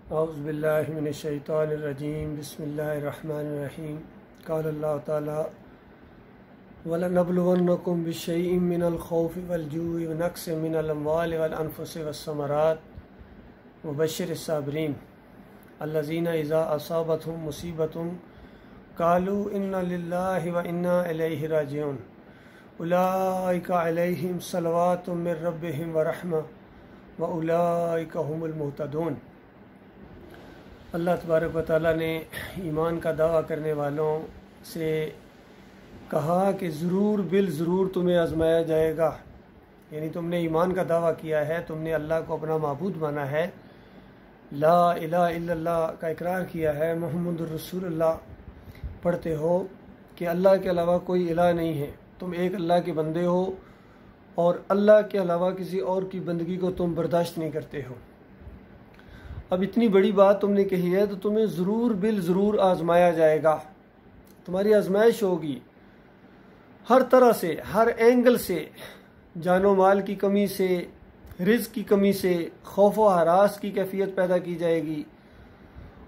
औज़ुबिल्लाहि मिनश्शैतानिर्रजीम बिस्मिल्लाहिर्रहमानिर्रहीम क़ाल अल्लाह ताला वलनब्लुवन्नकुम बिशैइन मिनल खौफ़ि वल जूइ व नक़्सिन मिनल अम्वालि वल अनफ़ुसि वस्समरात व बश्शिरिस साबिरीन अल्लज़ीना इज़ा असाबतहुम मुसीबतुन क़ालू इन्ना लिल्लाहि व इन्ना इलैहि राजिऊन उलाइका अलैहिम सलवातुम मिर रब्बिहिम व रहमा व उलाइका हुमुल मुहतदून। अल्लाह तबारक व तआला ने ईमान का दावा करने वालों से कहा कि ज़रूर बिल ज़रूर तुम्हें आजमाया जाएगा। यानी तुमने ईमान का दावा किया है, तुमने अल्लाह को अपना माबूद माना है, ला इलाहा इल्लल्लाह का इकरार किया है, मुहम्मदुर रसूलुल्लाह पढ़ते हो कि अल्लाह के अलावा कोई इलाह नहीं है, तुम एक अल्लाह के बंदे हो और अल्लाह के अलावा किसी और की बंदगी को तुम बर्दाश्त नहीं करते हो। अब इतनी बड़ी बात तुमने कही है तो तुम्हें ज़रूर बिल ज़रूर आजमाया जाएगा, तुम्हारी आजमाइश होगी हर तरह से, हर एंगल से, जानो माल की कमी से, रिज़्क़ की कमी से, खौफ व हरास की कैफियत पैदा की जाएगी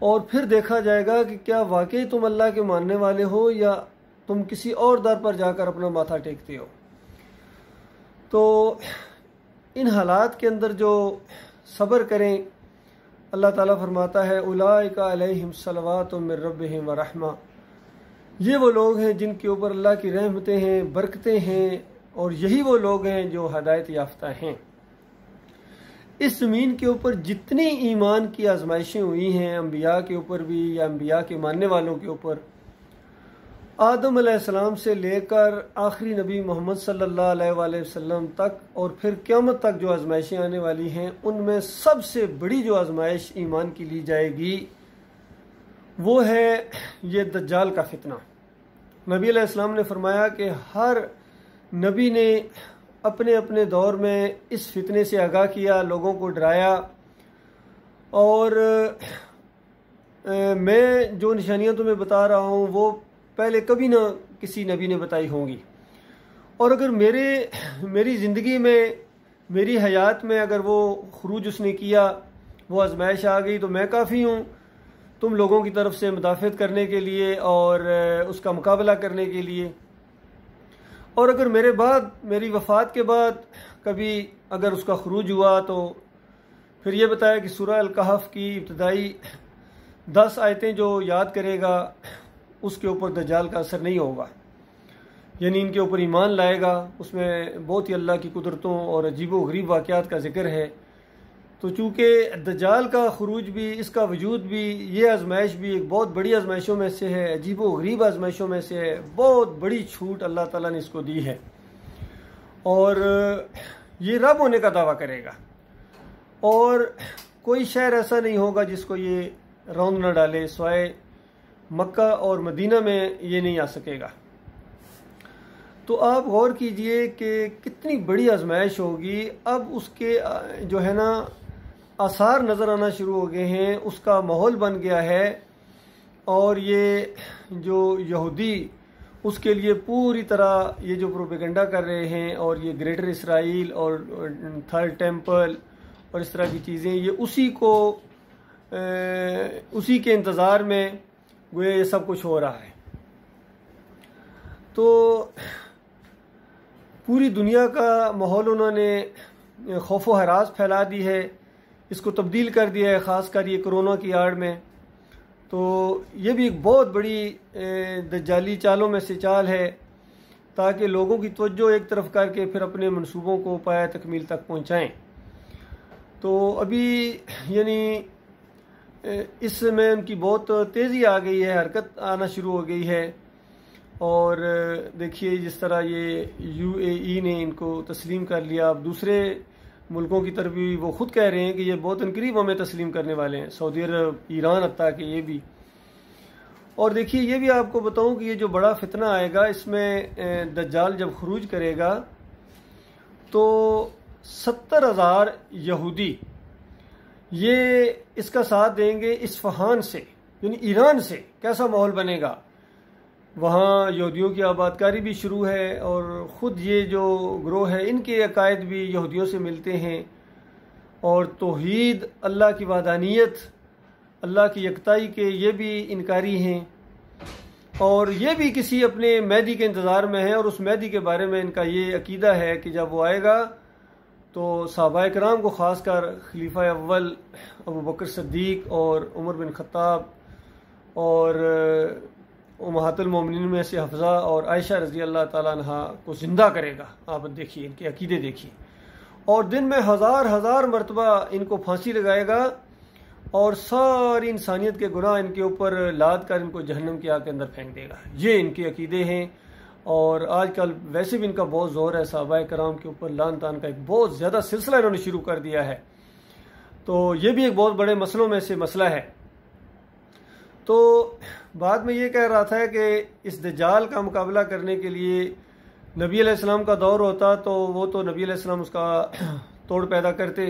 और फिर देखा जाएगा कि क्या वाकई तुम अल्लाह के मानने वाले हो या तुम किसी और दर पर जाकर अपना माथा टेकते हो। तो इन हालात के अंदर जो सब्र करें, अल्लाह ताला फरमाता है उलाइका अलैहिम सलवातुम मिर रब्बिहिम व रहमा, ये वो लोग हैं जिनके ऊपर अल्लाह की रहमतें हैं, बरकतें हैं और यही वो लोग हैं जो हदायत याफ्ता हैं। इस ज़मीन के ऊपर जितनी ईमान की आजमाइशें हुई हैं, अम्बिया के ऊपर भी या अम्बिया के मानने वालों के ऊपर, आदम अलैहिस्सलाम से लेकर आखिरी नबी मोहम्मद सल्लल्लाहु अलैहि वसल्लम तक और फिर क़यामत तक जो आजमाइशें आने वाली हैं, उनमें सबसे बड़ी जो आजमाइश ईमान की ली जाएगी वो है ये दज्जाल का फितना। नबी अलैहिस्सलाम ने फरमाया कि हर नबी ने अपने अपने दौर में इस फितने से आगाह किया, लोगों को डराया और मैं जो निशानियां तुम्हें बता रहा हूँ वो पहले कभी ना किसी नबी ने बताई होंगी। और अगर मेरी ज़िंदगी में, मेरी हयात में अगर वो खुरूज उसने किया, वो आजमाइश आ गई तो मैं काफ़ी हूँ तुम लोगों की तरफ से मुदाफ़त करने के लिए और उसका मुकाबला करने के लिए। और अगर मेरे बाद, मेरी वफ़ात के बाद कभी अगर उसका खुरूज हुआ तो फिर ये बताया कि सूरह अल-कहफ़ की इब्तदाई 10 आयतें जो याद करेगा उसके ऊपर दज्जाल का असर नहीं होगा, यानी इनके ऊपर ईमान लाएगा। उसमें बहुत ही अल्लाह की कुदरतों और अजीबो गरीब वाक़यात का जिक्र है। तो चूँकि दज्जाल का खुरूज भी, इसका वजूद भी, ये आजमाइश भी एक बहुत बड़ी आजमाइशों में से है, अजीबो गरीब आजमाइशों में से है, बहुत बड़ी छूट अल्लाह ताला ने इसको दी है और ये रब होने का दावा करेगा और कोई शहर ऐसा नहीं होगा जिसको ये रौंद न डाले, स्वाए मक्का और मदीना में ये नहीं आ सकेगा। तो आप गौर कीजिए कि कितनी बड़ी आजमाइश होगी। अब उसके जो है ना आसार नज़र आना शुरू हो गए हैं, उसका माहौल बन गया है और ये जो यहूदी उसके लिए पूरी तरह ये जो प्रोपेगेंडा कर रहे हैं और ये ग्रेटर इसराइल और थर्ड टेम्पल और इस तरह की चीज़ें, ये उसी के इंतज़ार में ये सब कुछ हो रहा है। तो पूरी दुनिया का माहौल उन्होंने खौफ व हरास फैला दी है, इसको तब्दील कर दिया है, ख़ासकर ये कोरोना की आड़ में। तो ये भी एक बहुत बड़ी दज्जाली चालों में से चाल है ताकि लोगों की तवज्जो एक तरफ करके फिर अपने मंसूबों को पाया तकमील तक पहुँचाएँ। तो अभी यानी इसमें उनकी बहुत तेज़ी आ गई है, हरकत आना शुरू हो गई है और देखिए जिस तरह ये UAE ने इनको तस्लीम कर लिया, अब दूसरे मुल्कों की तरफ भी वो ख़ुद कह रहे हैं कि ये बहुत करीब हमें तस्लीम करने वाले हैं, सऊदी अरब, ईरान, हत्ता कि ये भी। और देखिए ये भी आपको बताऊं कि ये जो बड़ा फितना आएगा, इसमें दज्जाल जब खुरूज करेगा तो 70,000 यहूदी ये इसका साथ देंगे इस्फहान से, यानी ईरान से। कैसा माहौल बनेगा, वहाँ यहूदियों की आबादकारी भी शुरू है और ख़ुद ये जो ग्रोह है इनके अकायद भी यहूदियों से मिलते हैं और तौहीद, अल्लाह की वहदानियत अल्लाह की यकताई के ये भी इनकारी हैं, और ये भी किसी अपने मेहदी के इंतज़ार में है। और उस मेहदी के बारे में इनका ये अकीदा है कि जब वो आएगा तो सहाबाए किराम को ख़ासकर खलीफा अव्वल अबू बकर सिद्दीक़ और उमर बिन ख़त्ताब और उम्महातुल मोमिनीन में से हफ्ज़ा और आयशा रज़ी अल्लाह ताला अन्हा को ज़िंदा करेगा। आप देखिए इनके अकीदे देखिए। और दिन में हज़ार हज़ार मरतबा इनको फांसी लगाएगा और सारी इंसानियत के गुनाह इनके ऊपर लाद कर इनको जहन्नम की आग के अंदर फेंक देगा। ये इनके अकीदे हैं। और आजकल वैसे भी इनका बहुत ज़ोर है सहाबाए किराम के ऊपर, लान तान का एक बहुत ज़्यादा सिलसिला इन्होंने शुरू कर दिया है। तो ये भी एक बहुत बड़े मसलों में से मसला है। तो बाद में ये कह रहा था कि इस दज्जाल का मुकाबला करने के लिए नबी अलैहिस्सलाम का दौर होता तो वो तो नबी अलैहिस्सलाम उसका तोड़ पैदा करते।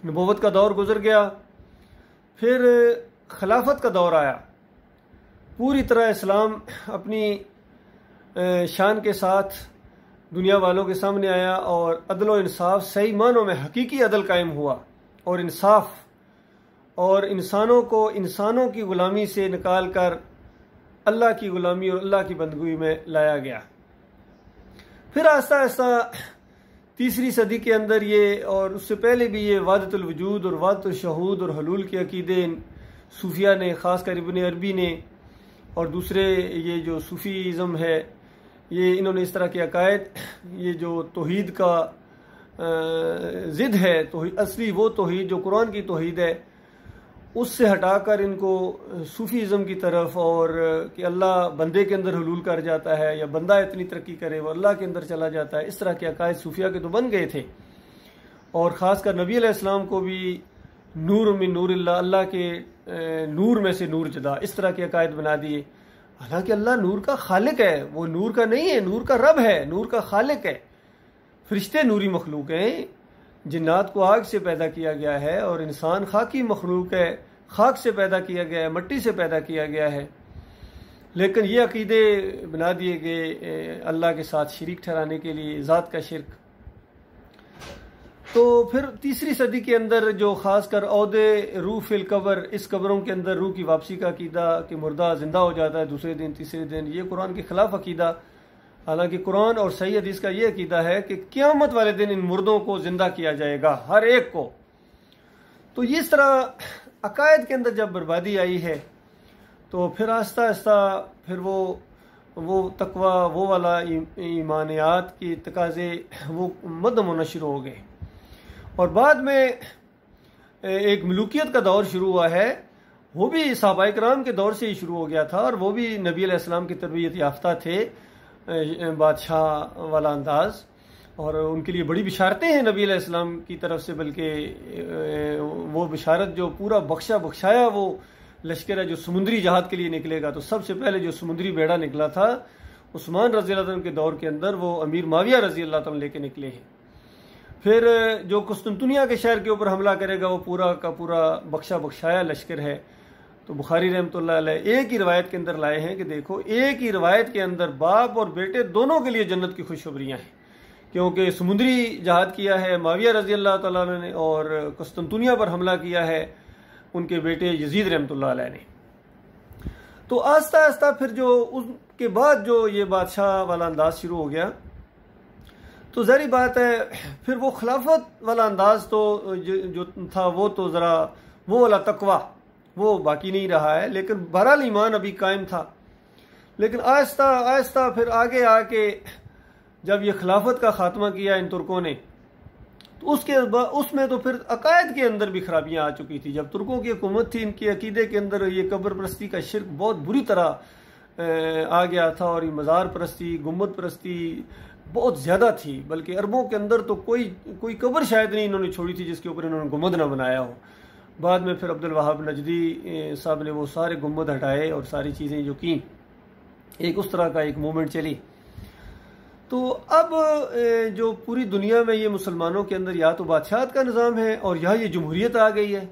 नबूवत का दौर गुजर गया, फिर खिलाफत का दौर आया। पूरी तरह इस्लाम अपनी शान के साथ दुनिया वालों के सामने आया और अदल व इंसाफ, सही मानों में हकीकी अदल कायम हुआ और इंसाफ, और इंसानों को इंसानों की ग़ुलामी से निकाल कर अल्लाह की ग़ुलामी और अल्लाह की बंदगी में लाया गया। फिर आहिस्ता आहिस्ता तीसरी सदी के अंदर ये, और उससे पहले भी ये वादतुल वजूद और वादतुल शहूद और हलूल के अकीदे सूफिया ने, ख़ासकर इब्न अरबी ने और दूसरे ये जो सूफीज़म है, ये इन्होंने इस तरह के अकायद, ये जो तौहीद का ज़िद है, तो असली वो तौहीद जो कुरान की तौहीद है, उससे हटाकर इनको सूफीज़म की तरफ, और कि अल्लाह बंदे के अंदर हुलूल कर जाता है या बंदा इतनी तरक्की करे वो अल्लाह के अंदर चला जाता है, इस तरह के अकायद सूफिया के तो बन गए थे। और ख़ासकर नबी अलैहिस्सलाम को भी नूर मिन नूरिल्लाह, अल्लाह के नूर में से नूर जुदा, इस तरह के अकायद बना दिए। हालांकि अल्लाह नूर का खालिक है, वो नूर का नहीं है, नूर का रब है, नूर का खालिक है। फरिश्ते नूरी मखलूक हैं, जिन्नात को आग से पैदा किया गया है और इंसान खाकी मखलूक है, खाक से पैदा किया गया है, मिट्टी से पैदा किया गया है। लेकिन ये अकीदे बना दिए गए अल्लाह के साथ शरीक ठहराने के लिए, ज़ात का शिरक। तो फिर तीसरी सदी के अंदर जो ख़ासकर औदे रूह फिल कब्र, इस कब्रों के अंदर रूह की वापसी का अकीदा कि मुर्दा ज़िंदा हो जाता है दूसरे दिन तीसरे दिन, ये कुरान के ख़िलाफ़ अकीदा। हालांकि कुरान और सही हदीस का ये अकीदा है कि क़यामत वाले दिन इन मुर्दों को ज़िंदा किया जाएगा, हर एक को। तो इस तरह अकायद के अंदर जब बर्बादी आई है तो फिर आहिस्ता आहिस्ता फिर वो तकवा, वो वाला ईमानियात की तकाज़े वो मद्दम होना शुरू हो गए। और बाद में एक मलूकियत का दौर शुरू हुआ है, वो भी सहाबाए किराम के दौर से ही शुरू हो गया था, और वो भी नबी अलैहिस्सलाम की तरबियत याफ्ता थे, बादशाह वाला अंदाज, और उनके लिए बड़ी बिशारतें हैं नबी अलैहिस्सलाम की तरफ से। बल्कि वो बिशारत जो पूरा बख्शाया वो लश्कर है जो समुद्री जहाद के लिए निकलेगा, तो सबसे पहले जो समुद्री बेड़ा निकला था उस्मान रज़ी अल्लाह अन्हु के दौर के अंदर, वो अमीर माविया रज़ी अल्लाह अन्हु लेके निकले हैं। फिर जो कुस्तुनतुनिया के शहर के ऊपर हमला करेगा वो पूरा का पूरा बख्शाया लश्कर है। तो बुखारी रहमतुल्लाह अलैह एक ही रवायत के अंदर लाए हैं कि देखो, एक ही रवायत के अंदर बाप और बेटे दोनों के लिए जन्नत की खुशखबरियाँ हैं, क्योंकि समुद्री जहाद किया है माविया रज़ी अल्लाह तआला ने और कुस्तुनतुनिया पर हमला किया है उनके बेटे यजीद रहमतुल्लाह अलैह ने। तो आस्ता आस्ता फिर जो उसके बाद जो ये बादशाह वाला अंदाज शुरू हो गया, तो ज़ाहिर बात है फिर वो खिलाफत वाला अंदाज तो जो था वो तो ज़रा वो वाला तकवा वो बाकी नहीं रहा है, लेकिन बहरहाल ईमान अभी कायम था। लेकिन आहिस्ता आहिस्ता फिर आगे आके जब ये खिलाफत का खात्मा किया इन तुर्कों ने, तो उसमें तो फिर अकायद के अंदर भी खराबियां आ चुकी थी। जब तुर्कों की हुकूमत थी, इनके अकीदे के अंदर ये कब्र परस्ती का शिर्क बहुत बुरी तरह आ गया था, और ये मज़ार परस्ती, गुम्बद परस्ती बहुत ज़्यादा थी। बल्कि अरबों के अंदर तो कोई कब्र शायद नहीं इन्होंने छोड़ी थी जिसके ऊपर इन्होंने गुम्बद ना बनाया हो। बाद में फिर अब्दुल वहाब नजदी साहब ने वो सारे गुम्बद हटाए और सारी चीज़ें जो की, एक उस तरह का एक मूवमेंट चली। तो अब जो पूरी दुनिया में ये मुसलमानों के अंदर या तो बादशाहत का निज़ाम है और या ये जमहूरियत आ गई है।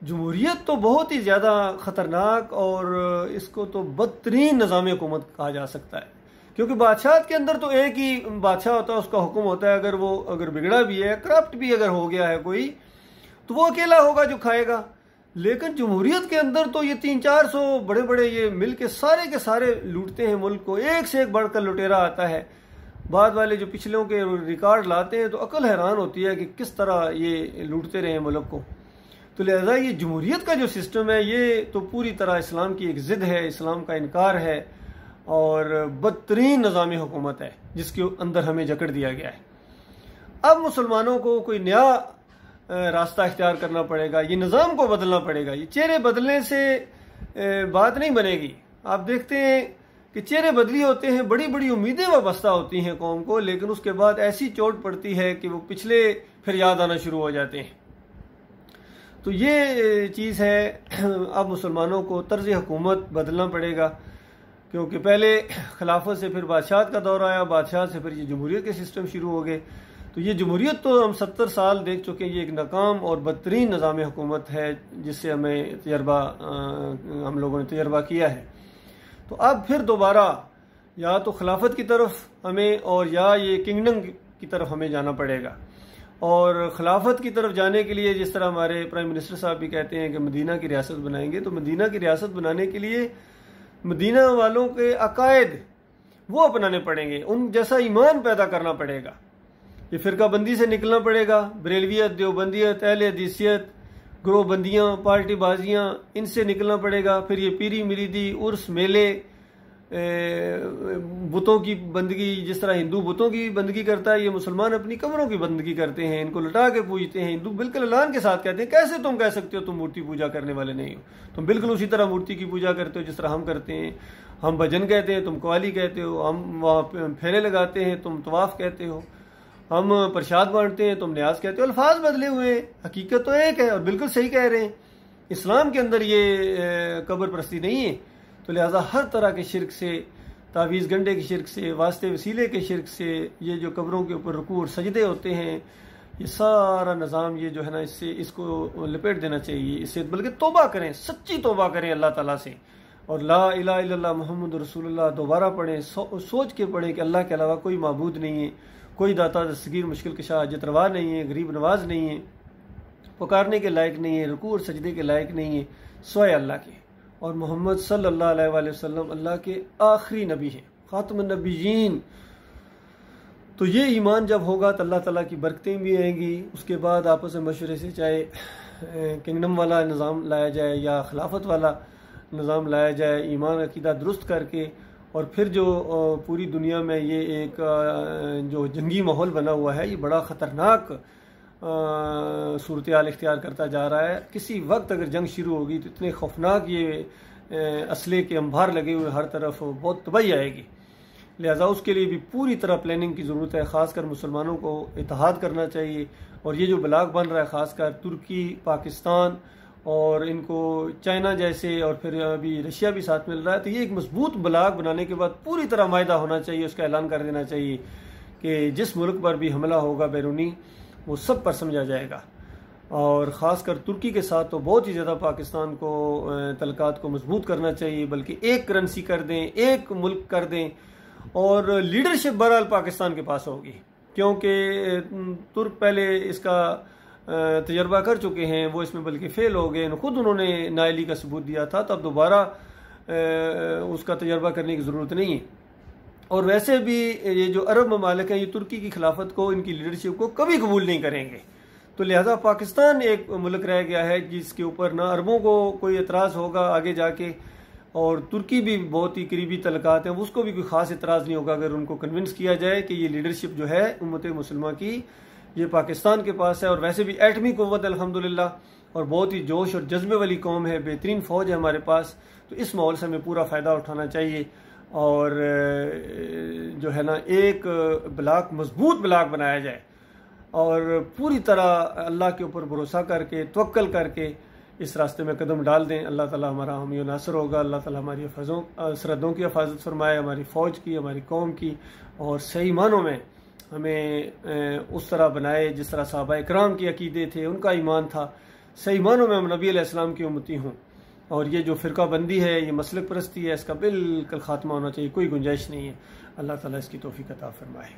जमहूरियत तो बहुत ही ज़्यादा ख़तरनाक और इसको तो बदतरीन निज़ाम हुकूमत कहा जा सकता है, क्योंकि बादशाहत के अंदर तो एक ही बादशाह होता है, उसका हुक्म होता है। अगर बिगड़ा भी है, करप्ट भी अगर हो गया है कोई, तो वो अकेला होगा जो खाएगा। लेकिन जमहूरियत के अंदर तो ये 300-400 बड़े बड़े ये मिल के सारे लूटते हैं मुल्क को, एक से एक बढ़कर लुटेरा आता है। बाद वाले जो पिछलों के रिकॉर्ड लाते हैं तो अकल हैरान होती है कि किस तरह ये लूटते रहे मुल्क को। तो लिहाजा ये जमहूरियत का जो सिस्टम है ये तो पूरी तरह इस्लाम की एक ज़िद है, इस्लाम का इनकार है और बदतरीन निज़ाम हुकूमत है जिसके अंदर हमें जकड़ दिया गया है। अब मुसलमानों को कोई नया रास्ता इख्तियार करना पड़ेगा, ये निज़ाम को बदलना पड़ेगा। ये चेहरे बदलने से बात नहीं बनेगी। आप देखते हैं कि चेहरे बदली होते हैं, बड़ी बड़ी उम्मीदें वाबस्ता होती हैं कौम को, लेकिन उसके बाद ऐसी चोट पड़ती है कि वो पिछले फिर याद आना शुरू हो जाते हैं। तो ये चीज़ है, अब मुसलमानों को तर्ज हुकूमत बदलना पड़ेगा, क्योंकि पहले खिलाफत से फिर बादशाहत का दौर आया, बादशाह से फिर ये जमहूरियत के सिस्टम शुरू हो गए। तो ये जमहूरियत तो हम 70 साल देख चुके हैं, ये एक नाकाम और बदतरीन निज़ाम हुकूमत है जिससे हमें तजर्बा, हम लोगों ने तजर्बा किया है। तो अब फिर दोबारा या तो खिलाफत की तरफ हमें और या ये किंगडम की तरफ हमें जाना पड़ेगा। और खिलाफत की तरफ जाने के लिए जिस तरह हमारे प्राइम मिनिस्टर साहब भी कहते हैं कि मदीना की रियासत बनाएंगे, तो मदीना की रियासत बनाने के लिए मदीना वालों के अकायद वो अपनाने पड़ेंगे, उन जैसा ईमान पैदा करना पड़ेगा। ये फ़िरकाबंदी से निकलना पड़ेगा, बरेलवियत, देवबंदियत, अहले हदीसियत, ग्रोहबंदियाँ, पार्टी बाजियाँ, इनसे निकलना पड़ेगा। फिर ये पीरी मिरीदी, उर्स, मेले, बुतों की बंदगी, जिस तरह हिंदू बुतों की बंदगी करता है, ये मुसलमान अपनी कब्रों की बंदगी करते हैं, इनको लटा के पूजते हैं। हिंदू बिल्कुल ऐलान के साथ कहते हैं, कैसे तुम कह सकते हो तुम मूर्ति पूजा करने वाले नहीं हो, तुम बिल्कुल उसी तरह मूर्ति की पूजा करते हो जिस तरह हम करते हैं। हम भजन कहते हैं, तुम कवाली कहते हो, हम वहाँ फेरे लगाते हैं, तुम तवाफ कहते हो, हम प्रसाद बांटते हैं, तुम न्याज कहते हो। अल्फाज बदले हुए, हकीकत तो एक है और बिल्कुल सही कह रहे हैं। इस्लाम के अंदर ये कब्र परस्ती नहीं है। तो लिहाजा हर तरह के शिरक से, तावीज़ गंडे के शिरक से, वास्ते वसीले के शिरक से, ये जो कब्रों के ऊपर रुकू और सजदे होते हैं, ये सारा निज़ाम ये जो है ना, इससे इसको लिपेट देना चाहिए। इससे बल्कि तौबा करें, सच्ची तौबा करें अल्लाह ताला से, और ला इलाहा इल्लल्लाह मुहम्मद रसूलुल्लाह दोबारा पढ़ें, सोच के पढ़ें कि अल्लाह के अलावा कोई माबूद नहीं है, कोई दाता दस्तगीर मुश्किल कशा हाजत रवा नहीं है, गरीब नवाज नहीं है, पुकारने के लायक नहीं है, रुकू और सजदे के लायक नहीं है सोए अल्लाह के। और मोहम्मद सल्लल्लाहु अलैहि वसल्लम अल्लाह के आखिरी नबी हैं, खातमुन नबीयीन। तो ये ईमान जब होगा तो अल्लाह ताला की बरकतें भी आएंगी। उसके बाद आपस में मशवरे से चाहे किंगडम वाला निज़ाम लाया जाए या खिलाफत वाला निज़ाम लाया जाए, ईमान अकीदा दुरुस्त करके, और फिर जो पूरी दुनिया में ये एक जो जंगी माहौल बना हुआ है, ये बड़ा ख़तरनाक सूरत हाल इख्तियार करता जा रहा है। किसी वक्त अगर जंग शुरू होगी तो इतने खौफनाक ये असले के अंबार लगे हुए हर तरफ, बहुत तबाही आएगी। लिहाजा उसके लिए भी पूरी तरह प्लानिंग की ज़रूरत है। ख़ासकर मुसलमानों को इत्तेहाद करना चाहिए। और ये जो ब्लॉक बन रहा है, ख़ासकर तुर्की, पाकिस्तान और इनको चाइना जैसे, और फिर अभी रशिया भी साथ मिल रहा है, तो ये एक मजबूत ब्लॉक बनाने के बाद पूरी तरह मायदा होना चाहिए, उसका ऐलान कर देना चाहिए कि जिस मुल्क पर भी हमला होगा बैरूनी, वो सब पर समझा जाएगा। और ख़ासकर तुर्की के साथ तो बहुत ही ज़्यादा पाकिस्तान को तलकात को मजबूत करना चाहिए, बल्कि एक करेंसी कर दें, एक मुल्क कर दें। और लीडरशिप बहरहाल पाकिस्तान के पास होगी, क्योंकि तुर्क पहले इसका तजर्बा कर चुके हैं, वो इसमें बल्कि फेल हो गए, खुद उन्होंने नाअहली का सबूत दिया था, तब दोबारा उसका तजर्बा करने की ज़रूरत नहीं है। और वैसे भी ये जो अरब ममालिक हैं, ये तुर्की की खिलाफत को, इनकी लीडरशिप को कभी कबूल नहीं करेंगे। तो लिहाजा पाकिस्तान एक मुल्क रह गया है जिसके ऊपर ना अरबों को कोई एतराज़ होगा आगे जाके, और तुर्की भी बहुत ही करीबी तलकात हैं, उसको भी कोई ख़ास एतराज़ नहीं होगा अगर उनको कन्विंस किया जाए कि ये लीडरशिप जो है उम्मत मुसलमान की, ये पाकिस्तान के पास है। और वैसे भी एटमी क़ुव्वत अल्हम्दुलिल्लाह, और बहुत ही जोश और जज्बे वाली कौम है, बेहतरीन फ़ौज है हमारे पास। तो इस माहौल से हमें पूरा फ़ायदा उठाना चाहिए, और जो है ना, एक ब्लॉक, मजबूत ब्लॉक बनाया जाए, और पूरी तरह अल्लाह के ऊपर भरोसा करके, तवक्कल करके इस रास्ते में कदम डाल दें। अल्लाह ताला हमारा हामी नासर होगा। अल्लाह ताला हमारी सरहदों की हिफाजत फरमाए, हमारी फ़ौज की, हमारी कौम की, और सही मानों में हमें उस तरह बनाए जिस तरह सहाबा इकराम के अकीदे थे, उनका ईमान था। सही मानों में हम नबी अलैहिस्सलाम की उम्मती हूँ। और ये जो फ़िरका बंदी है, ये मसलक परस्ती है, इसका बिल्कुल ख़ात्मा होना चाहिए, कोई गुंजाइश नहीं है। अल्लाह ताला इसकी तौफीक अता फरमाए।